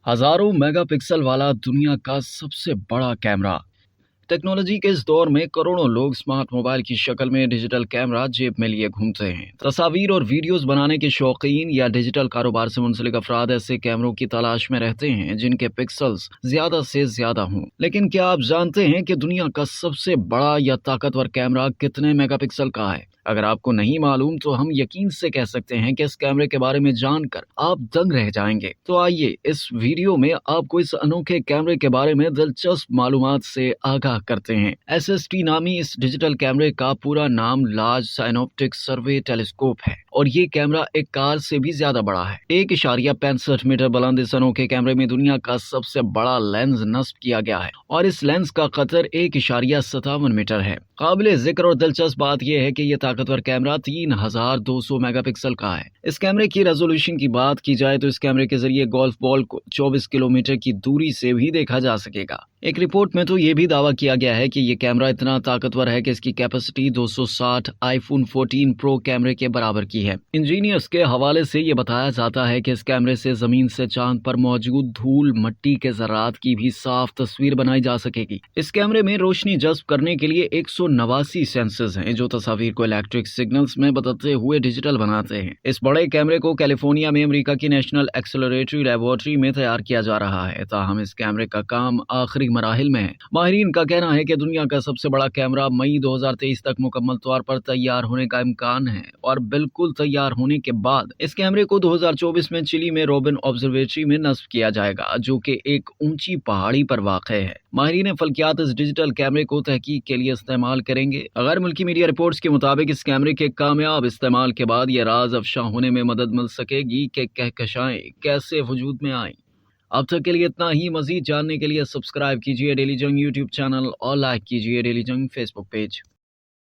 हजारों मेगापिक्सल वाला दुनिया का सबसे बड़ा कैमरा। टेक्नोलॉजी के इस दौर में करोड़ों लोग स्मार्ट मोबाइल की शक्ल में डिजिटल कैमरा जेब में लिए घूमते हैं। तस्वीर और वीडियोस बनाने के शौकीन या डिजिटल कारोबार से मुंसलिक अफराद ऐसे कैमरों की तलाश में रहते हैं जिनके पिक्सल्स ज्यादा से ज्यादा हों। लेकिन क्या आप जानते हैं कि दुनिया का सबसे बड़ा या ताकतवर कैमरा कितने मेगापिक्सल का है? अगर आपको नहीं मालूम तो हम यकीन से कह सकते हैं कि इस कैमरे के बारे में जानकर आप दंग रह जाएंगे। तो आइए इस वीडियो में आपको इस अनोखे कैमरे के बारे में दिलचस्प मालूमात से आगाह करते हैं। SST नामी इस डिजिटल कैमरे का पूरा नाम लार्ज साइनोप्टिक सर्वे टेलीस्कोप है और ये कैमरा एक कार से भी ज्यादा बड़ा है। 1.65 मीटर बुलंद इस अनोखे कैमरे में दुनिया का सबसे बड़ा लेंस नस्ब किया गया है और इस लेंस का कतर 1.57 मीटर है। काबिले जिक्र और दिलचस्प बात यह है कि यह ताकतवर कैमरा 3200 मेगापिक्सल का है। इस कैमरे की रेजोल्यूशन की बात की जाए तो इस कैमरे के जरिए गोल्फ बॉल को 24 किलोमीटर की दूरी से भी देखा जा सकेगा। एक रिपोर्ट में तो ये भी दावा किया गया है कि ये कैमरा इतना ताकतवर है कि इसकी कैपेसिटी 260 आईफोन 14 प्रो कैमरे के बराबर की है। इंजीनियर्स के हवाले से ये बताया जाता है कि इस कैमरे से जमीन से चांद पर मौजूद धूल मिट्टी के ज़रात की भी साफ तस्वीर बनाई जा सकेगी। इस कैमरे में रोशनी जज्ब करने के लिए 189 सेंसर्स हैं जो तस्वीर को इलेक्ट्रिक सिग्नल्स में बदलते हुए डिजिटल बनाते हैं। इस बड़े कैमरे को कैलिफोर्निया में अमेरिका की नेशनल एक्सेलरेटरी लेबोरेटरी में तैयार किया जा रहा है। ताहम इस कैमरे का काम आखिरी मराहिल में है। माहिरीन का कहना है कि दुनिया का सबसे बड़ा कैमरा मई 2023 तक मुकम्मल तौर पर तैयार होने का इम्कान है और बिल्कुल तैयार होने के बाद इस कैमरे को 2024 में चिली में रोबिन ऑब्जर्वेटरी में नस्ब किया जाएगा जो कि एक ऊंची पहाड़ी पर वाक़ है। माहिरीन फल्कियात इस डिजिटल कैमरे को तहकीक के लिए इस्तेमाल करेंगे। अगर मुल्की मीडिया रिपोर्ट्स के मुताबिक इस कैमरे के कामयाब इस्तेमाल के बाद यह राज अफशा होने में मदद मिल सकेगी कि कहकशाएं कैसे वजूद में आईं। अब तक के लिए इतना ही। मजीद जानने के लिए सब्सक्राइब कीजिए डेली जंग यूट्यूब चैनल और लाइक कीजिए डेली जंग फेसबुक पेज।